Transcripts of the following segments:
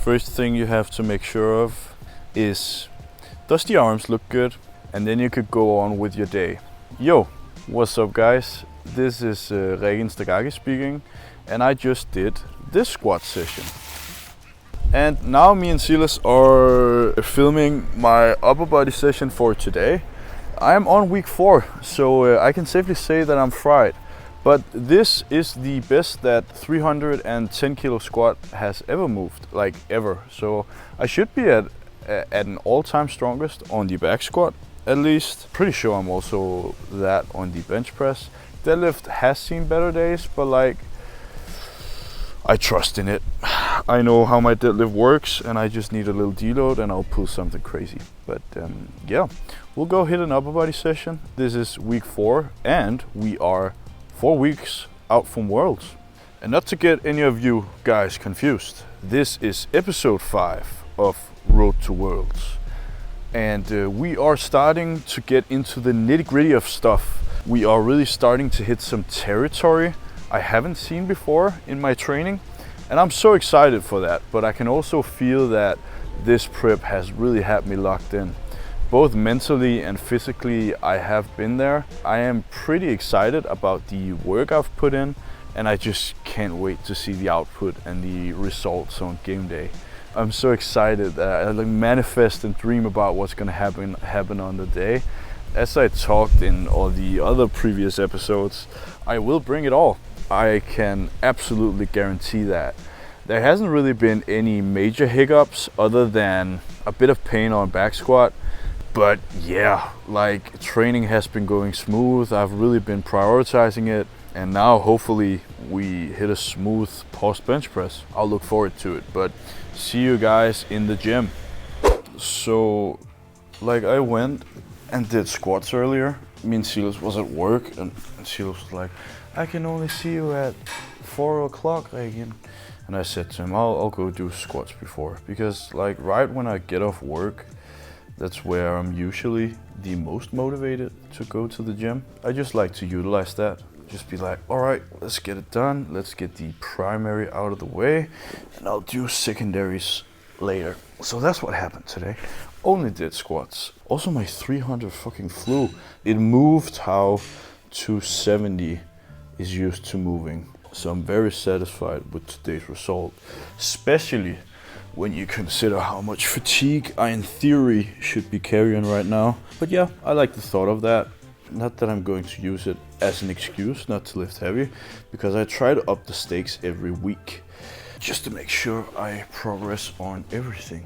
First thing you have to make sure of is, does the arms look good? And then you could go on with your day. Yo, what's up guys? This is Regen Stagaki speaking, and I just did this squat session. And now me and Silas are filming my upper body session for today. I am on week 4, so I can safely say that I'm fried. But this is the best that 310 kilo squat has ever moved, like ever. So I should be at an all-time strongest on the back squat, at least. Pretty sure I'm also that on the bench press. Deadlift has seen better days, but like, I trust in it. I know how my deadlift works, and I just need a little deload and I'll pull something crazy. But yeah, we'll go hit an upper body session. This is week 4 and we are 4 weeks out from Worlds. And not to get any of you guys confused, this is episode 5 of Road to Worlds. And we are starting to get into the nitty-gritty of stuff. We are really starting to hit some territory I haven't seen before in my training. And I'm so excited for that, but I can also feel that this prep has really had me locked in. Both mentally and physically, I have been there. I am pretty excited about the work I've put in, and I just can't wait to see the output and the results on game day. I'm so excited that I like manifest and dream about what's gonna happen on the day. As I talked in all the other previous episodes, I will bring it all. I can absolutely guarantee that. There hasn't really been any major hiccups other than a bit of pain on back squat. But yeah, like training has been going smooth. I've really been prioritizing it. And now hopefully we hit a smooth post bench press. I'll look forward to it, but see you guys in the gym. So like I went and did squats earlier. Me and Silas was at work and Silas was like, I can only see you at 4 o'clock, Regen. And I said to him, I'll go do squats before, because like right when I get off work, that's where I'm usually the most motivated to go to the gym. I just like to utilize that. Just be like, all right, let's get it done. Let's get the primary out of the way and I'll do secondaries later. So that's what happened today. Only did squats. Also my 300 fucking flew. It moved how 270 is used to moving. So I'm very satisfied with today's result, especially when you consider how much fatigue I in theory should be carrying right now. But yeah, I like the thought of that. Not that I'm going to use it as an excuse not to lift heavy, because I try to up the stakes every week just to make sure I progress on everything.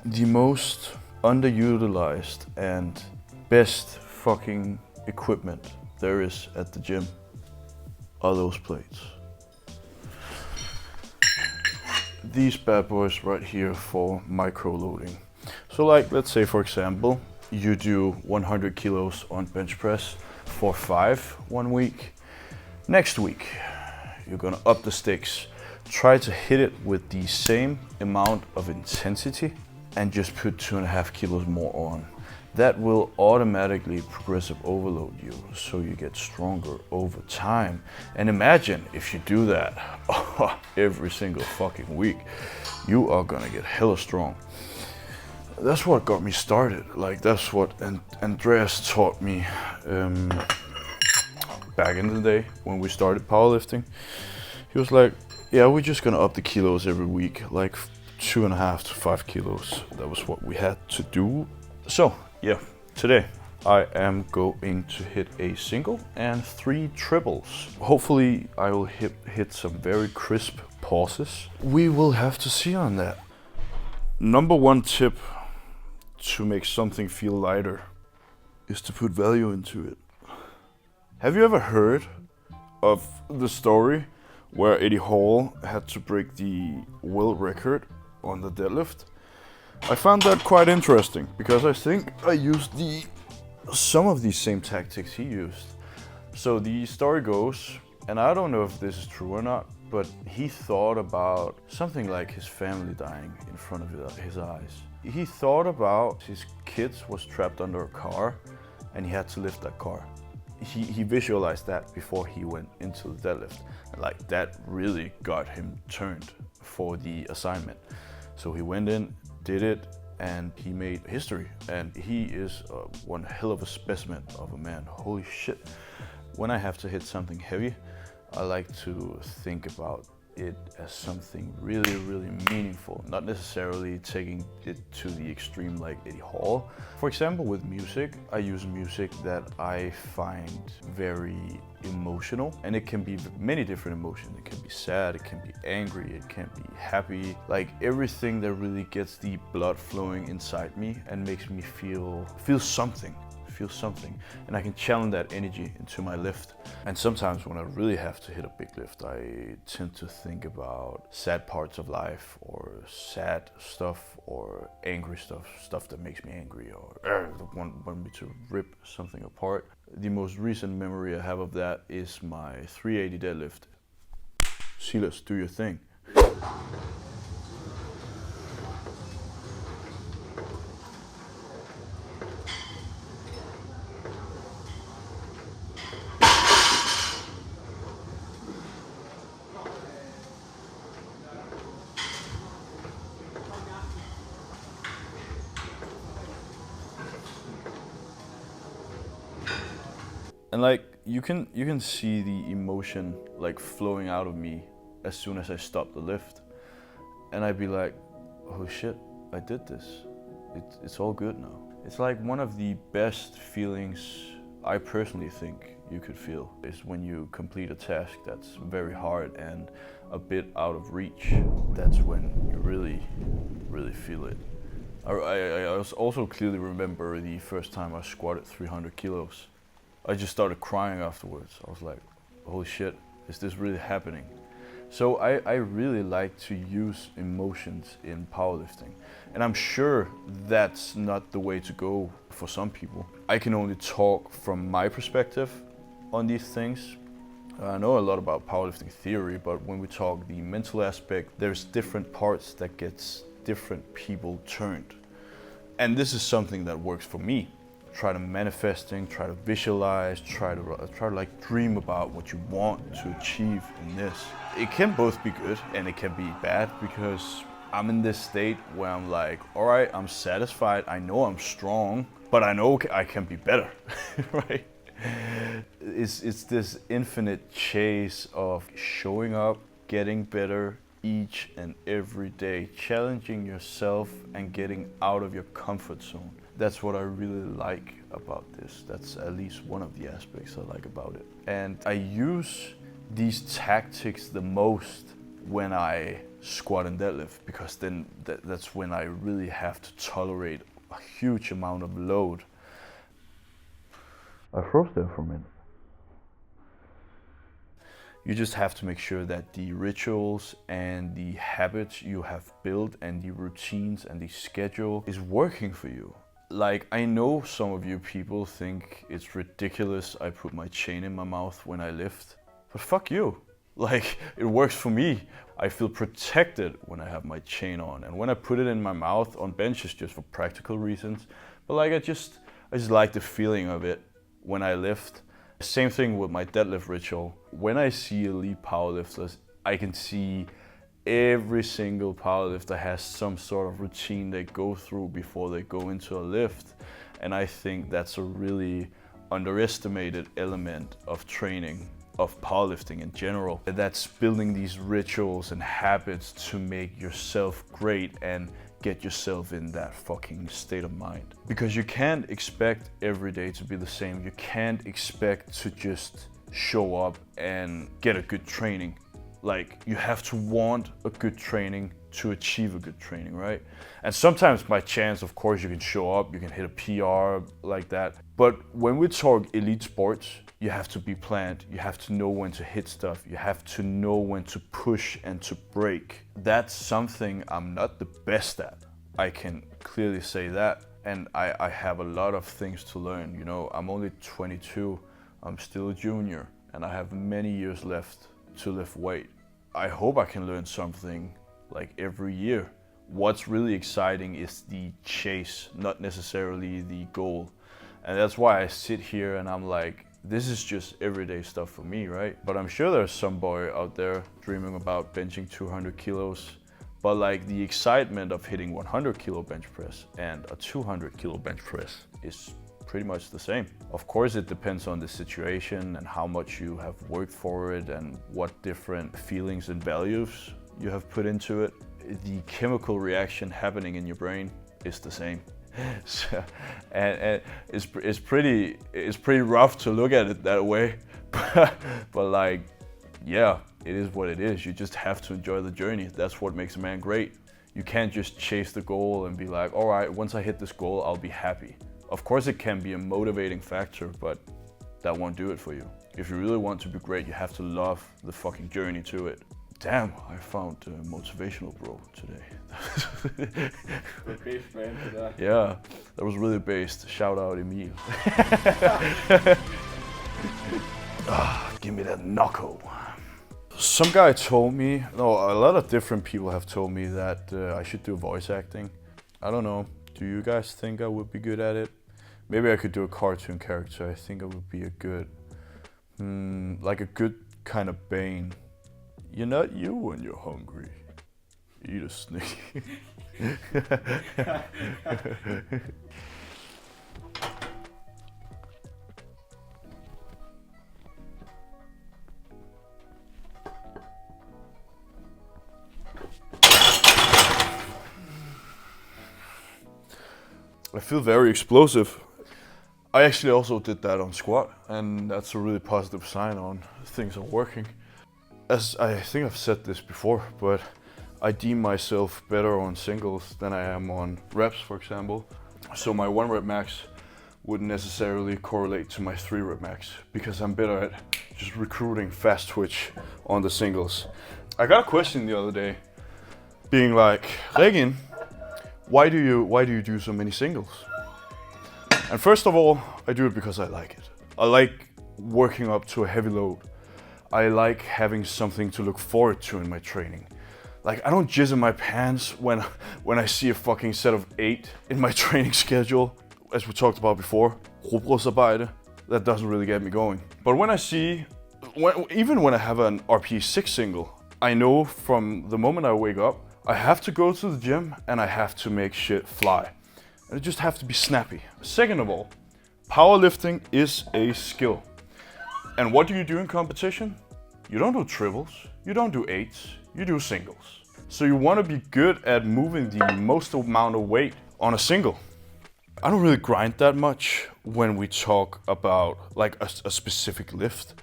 The most underutilized and best fucking equipment there is at the gym are those plates. These bad boys right here for micro loading. So like, let's say for example, you do 100 kilos on bench press for 5 1 week. Next week, you're gonna up the stakes. Try to hit it with the same amount of intensity and just put 2.5 kilos more on. That will automatically progressive overload you, so you get stronger over time. And imagine if you do that every single fucking week, you are gonna get hella strong. That's what got me started. Like that's what Andreas taught me back in the day when we started powerlifting. He was like, yeah, we're just gonna up the kilos every week, like 2.5 to 5 kilos. That was what we had to do. So yeah, today I am going to hit a single and 3 triples. Hopefully I will hit some very crisp pauses. We will have to see on that. Number 1 tip to make something feel lighter is to put value into it. Have you ever heard of the story where Eddie Hall had to break the world record on the deadlift? I found that quite interesting because I think I used some of these same tactics he used. So the story goes, and I don't know if this is true or not, but he thought about something like his family dying in front of his eyes. He thought about his kids was trapped under a car and he had to lift that car. He visualized that before he went into the deadlift. And like that really got him turned for the assignment. So he went in, did it, and he made history. And he is one hell of a specimen of a man. Holy shit. When I have to hit something heavy, I like to think about it as something really, really meaningful, not necessarily taking it to the extreme like Eddie Hall. For example, with music, I use music that I find very emotional, and it can be many different emotions. It can be sad, it can be angry, it can be happy, like everything that really gets the blood flowing inside me and makes me feel something. And I can channel that energy into my lift. And sometimes when I really have to hit a big lift, I tend to think about sad parts of life, or sad stuff, or angry stuff that makes me angry, or want me to rip something apart. The most recent memory I have of that is my 380 deadlift. Silas, do your thing. And like you can see the emotion like flowing out of me as soon as I stop the lift, and I'd be like, oh shit, I did this. It's all good now. It's like one of the best feelings I personally think you could feel is when you complete a task that's very hard and a bit out of reach. That's when you really feel it. I also clearly remember the first time I squatted 300 kilos. I just started crying afterwards. I was like, holy shit, is this really happening? So I really like to use emotions in powerlifting. And I'm sure that's not the way to go for some people. I can only talk from my perspective on these things. I know a lot about powerlifting theory, but when we talk the mental aspect, there's different parts that gets different people turned. And this is something that works for me. Try to manifesting, try to visualize, try to like dream about what you want to achieve in this. It can both be good and it can be bad, because I'm in this state where I'm like, all right, I'm satisfied. I know I'm strong, but I know I can be better, right? It's this infinite chase of showing up, getting better each and every day, challenging yourself and getting out of your comfort zone. That's what I really like about this. That's at least one of the aspects I like about it. And I use these tactics the most when I squat and deadlift, because then that's when I really have to tolerate a huge amount of load. I froze there for a minute. You just have to make sure that the rituals and the habits you have built and the routines and the schedule is working for you. Like, I know some of you people think it's ridiculous I put my chain in my mouth when I lift, but fuck you. Like, it works for me. I feel protected when I have my chain on, and when I put it in my mouth on benches just for practical reasons. But like, I just like the feeling of it when I lift. Same thing with my deadlift ritual. When I see elite powerlifters, I can see every single powerlifter has some sort of routine they go through before they go into a lift. And I think that's a really underestimated element of training, of powerlifting in general. That's building these rituals and habits to make yourself great and get yourself in that fucking state of mind. Because you can't expect every day to be the same. You can't expect to just show up and get a good training. Like, you have to want a good training to achieve a good training, right? And sometimes by chance, of course, you can show up, you can hit a PR like that. But when we talk elite sports, you have to be planned. You have to know when to hit stuff. You have to know when to push and to break. That's something I'm not the best at. I can clearly say that. And I have a lot of things to learn. You know, I'm only 22, I'm still a junior, and I have many years left to lift weight. I hope I can learn something like every year. What's really exciting is the chase, not necessarily the goal. And that's why I sit here and I'm like, this is just everyday stuff for me, right? But I'm sure there's some boy out there dreaming about benching 200 kilos, But like the excitement of hitting 100 kilo bench press and a 200 kilo bench press is pretty much the same. Of course, it depends on the situation and how much you have worked for it and what different feelings and values you have put into it. The chemical reaction happening in your brain is the same. So, and it's pretty rough to look at it that way, but like, yeah, it is what it is. You just have to enjoy the journey. That's what makes a man great. You can't just chase the goal and be like, all right, once I hit this goal, I'll be happy. Of course, it can be a motivating factor, but that won't do it for you. If you really want to be great, you have to love the fucking journey to it. Damn, I found motivational bro today. Based man today. Yeah, that was really based. Shout out Emil. Give me that knuckle. Some guy told me, no, a lot of different people have told me that I should do voice acting. I don't know, do you guys think I would be good at it? Maybe I could do a cartoon character. I think I would be a good, like a good kind of Bane. You're not you when you're hungry. Eat a snake. I feel very explosive. I actually also did that on squat, and that's a really positive sign on things are working. As I think I've said this before, but I deem myself better on singles than I am on reps, for example. So my 1 rep max wouldn't necessarily correlate to my 3 rep max because I'm better at just recruiting fast twitch on the singles. I got a question the other day being like, Regin, why do you do so many singles? And first of all, I do it because I like it. I like working up to a heavy load. I like having something to look forward to in my training. Like, I don't jizz in my pants when I see a fucking set of 8 in my training schedule. As we talked about before, rugbrødsarbejde, that doesn't really get me going. But when I see, even when I have an RP 6 single, I know from the moment I wake up, I have to go to the gym and I have to make shit fly. And I just have to be snappy. Second of all, powerlifting is a skill. And what do you do in competition? You don't do triples, you don't do 8s, you do singles. So you want to be good at moving the most amount of weight on a single. I don't really grind that much when we talk about like a specific lift.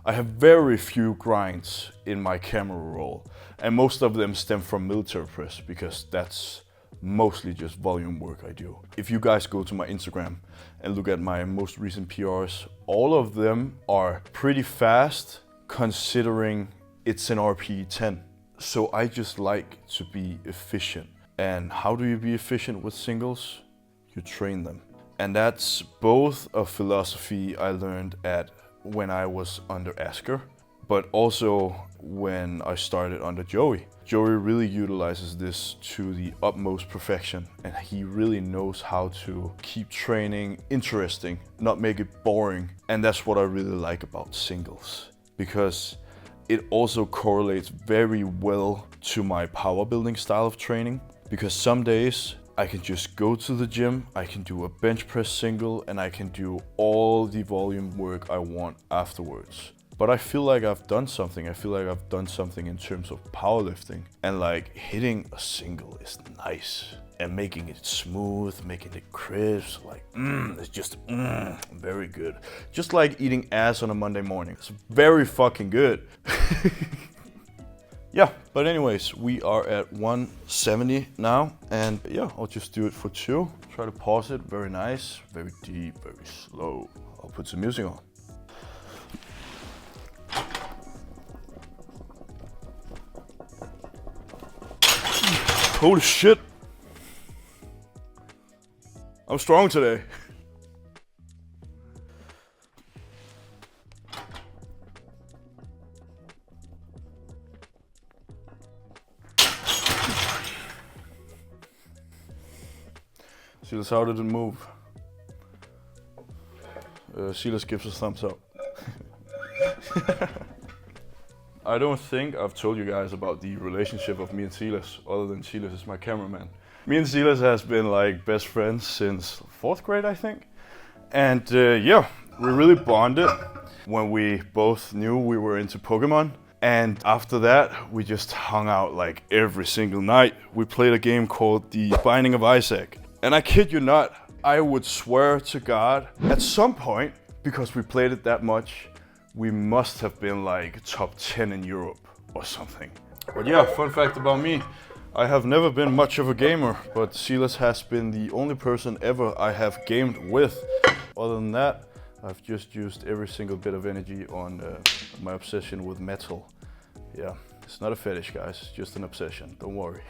I have very few grinds in my camera roll, and most of them stem from military press because that's mostly just volume work I do. If you guys go to my Instagram and look at my most recent PRs, all of them are pretty fast considering it's an RP 10. So I just like to be efficient. And how do you be efficient with singles? You train them. And that's both a philosophy I learned when I was under Asger, but also when I started under Joey. Joey really utilizes this to the utmost perfection, and he really knows how to keep training interesting, not make it boring. And that's what I really like about singles, because it also correlates very well to my power building style of training. Because some days I can just go to the gym, I can do a bench press single, and I can do all the volume work I want afterwards. But I feel like I've done something. I feel like I've done something in terms of powerlifting. And like hitting a single is nice. And making it smooth, making it crisp, like it's just very good. Just like eating ass on a Monday morning. It's very fucking good. Yeah, but anyways, we are at 170 now, and yeah, I'll just do it for 2. Try to pause it, very nice, very deep, very slow. I'll put some music on. Holy shit! I'm strong today. Silas, how did it move? Silas gives a thumbs up. I don't think I've told you guys about the relationship of me and Silas, other than Silas is my cameraman. Me and Silas has been like best friends since 4th grade, I think. And yeah, we really bonded when we both knew we were into Pokemon. And after that, we just hung out like every single night. We played a game called The Binding of Isaac. And I kid you not, I would swear to God, at some point, because we played it that much, we must have been like top 10 in Europe or something. But yeah, fun fact about me, I have never been much of a gamer, but Silas has been the only person ever I have gamed with. Other than that, I've just used every single bit of energy on my obsession with metal. Yeah, it's not a fetish, guys, it's just an obsession, don't worry.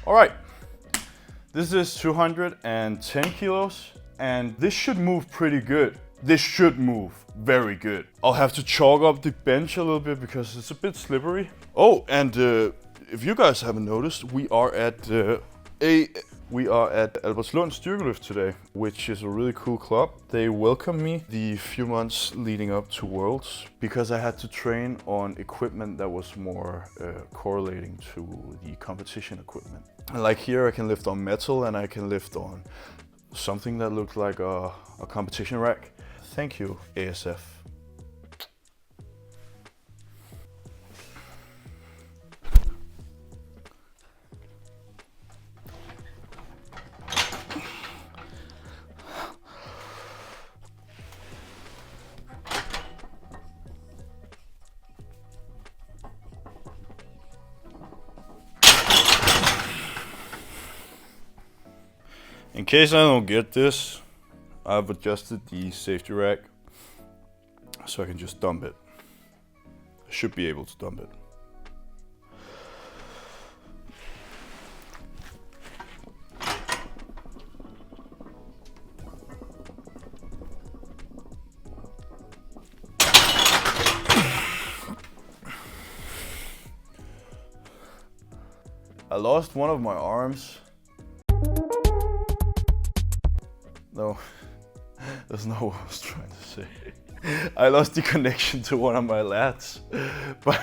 All right, this is 210 kilos, and this should move pretty good. This should move very good. I'll have to chalk up the bench a little bit because it's a bit slippery. Oh, and if you guys haven't noticed, we are at Albertslund Styrkelift today, which is a really cool club. They welcomed me the few months leading up to Worlds because I had to train on equipment that was more correlating to the competition equipment. And like here I can lift on metal and I can lift on something that looked like a competition rack. Thank you, ASF. In case I don't get this, I've adjusted the safety rack so I can just dump it. I should be able to dump it. I lost one of my arms. No, that's not what I was trying to say. I lost the connection to one of my lats, but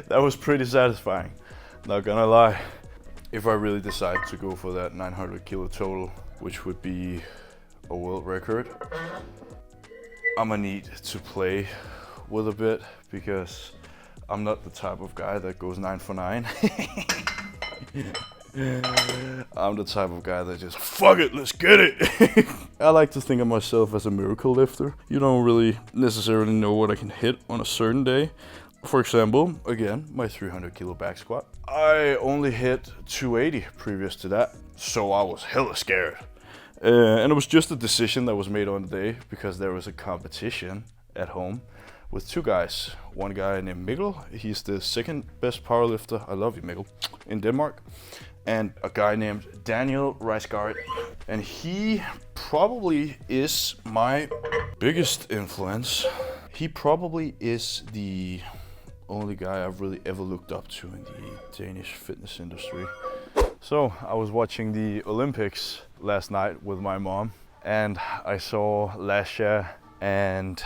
that was pretty satisfying, not gonna lie. If I really decide to go for that 900 kilo total, which would be a world record, I'm gonna need to play with a bit because I'm not the type of guy that goes 9 for 9. I'm the type of guy that just, fuck it, let's get it. I like to think of myself as a miracle lifter. You don't really necessarily know what I can hit on a certain day. For example, again, my 300 kilo back squat. I only hit 280 previous to that, so I was hella scared. And it was just a decision that was made on the day because there was a competition at home with two guys. One guy named Mikkel, he's the second best powerlifter, I love you Mikkel, in Denmark. And a guy named Daniel Reisgaard. And he probably is my biggest influence. He probably is the only guy I've really ever looked up to in the Danish fitness industry. So I was watching the Olympics last night with my mom, and I saw Lasha and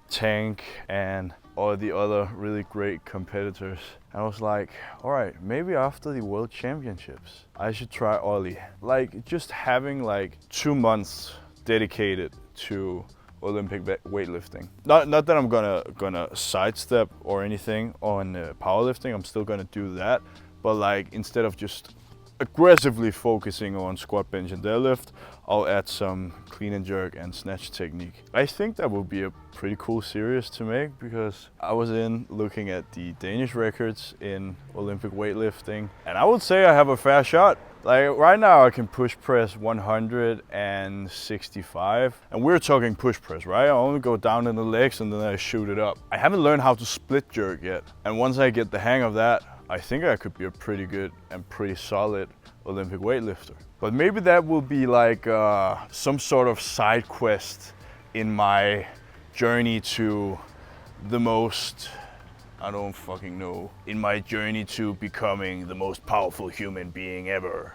Tank and all the other really great competitors. I was like, all right, maybe after the World Championships, I should try Ollie. Like just having like 2 months dedicated to Olympic weightlifting. Not that I'm gonna sidestep or anything on powerlifting. I'm still gonna do that, but like instead of just aggressively focusing on squat, bench and deadlift, I'll add some clean and jerk and snatch technique. I think that would be a pretty cool series to make because I was looking at the Danish records in Olympic weightlifting, and I would say I have a fair shot. Like right now I can push press 165, and we're talking push press, right? I only go down in the legs and then I shoot it up. I haven't learned how to split jerk yet, and once I get the hang of that, I think I could be a pretty good and pretty solid Olympic weightlifter. But maybe that will be like some sort of side quest in my journey to the most, I don't fucking know, in my journey to becoming the most powerful human being ever.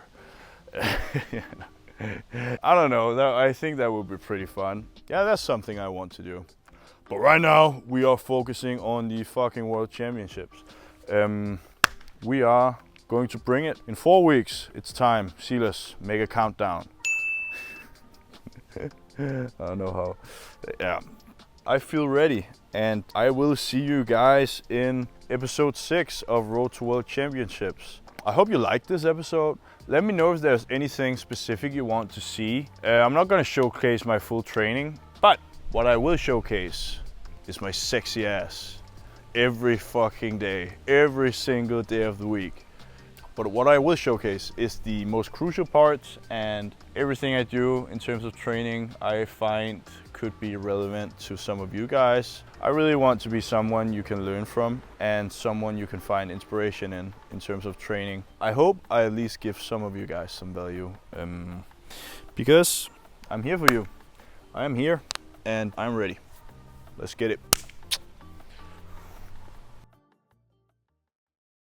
I don't know, I think that would be pretty fun. Yeah, that's something I want to do. But right now, we are focusing on the fucking World Championships. We are going to bring it. In 4 weeks, it's time. Silas, make a countdown. I don't know how. Yeah, I feel ready, and I will see you guys in episode 6 of Road to World Championships. I hope you liked this episode. Let me know if there's anything specific you want to see. I'm not gonna showcase my full training, but what I will showcase is my sexy ass every fucking day, every single day of the week. But what I will showcase is the most crucial parts, and everything I do in terms of training I find could be relevant to some of you guys. I really want to be someone you can learn from and someone you can find inspiration in terms of training. I hope I at least give some of you guys some value, because I'm here for you. I am here and I'm ready. Let's get it.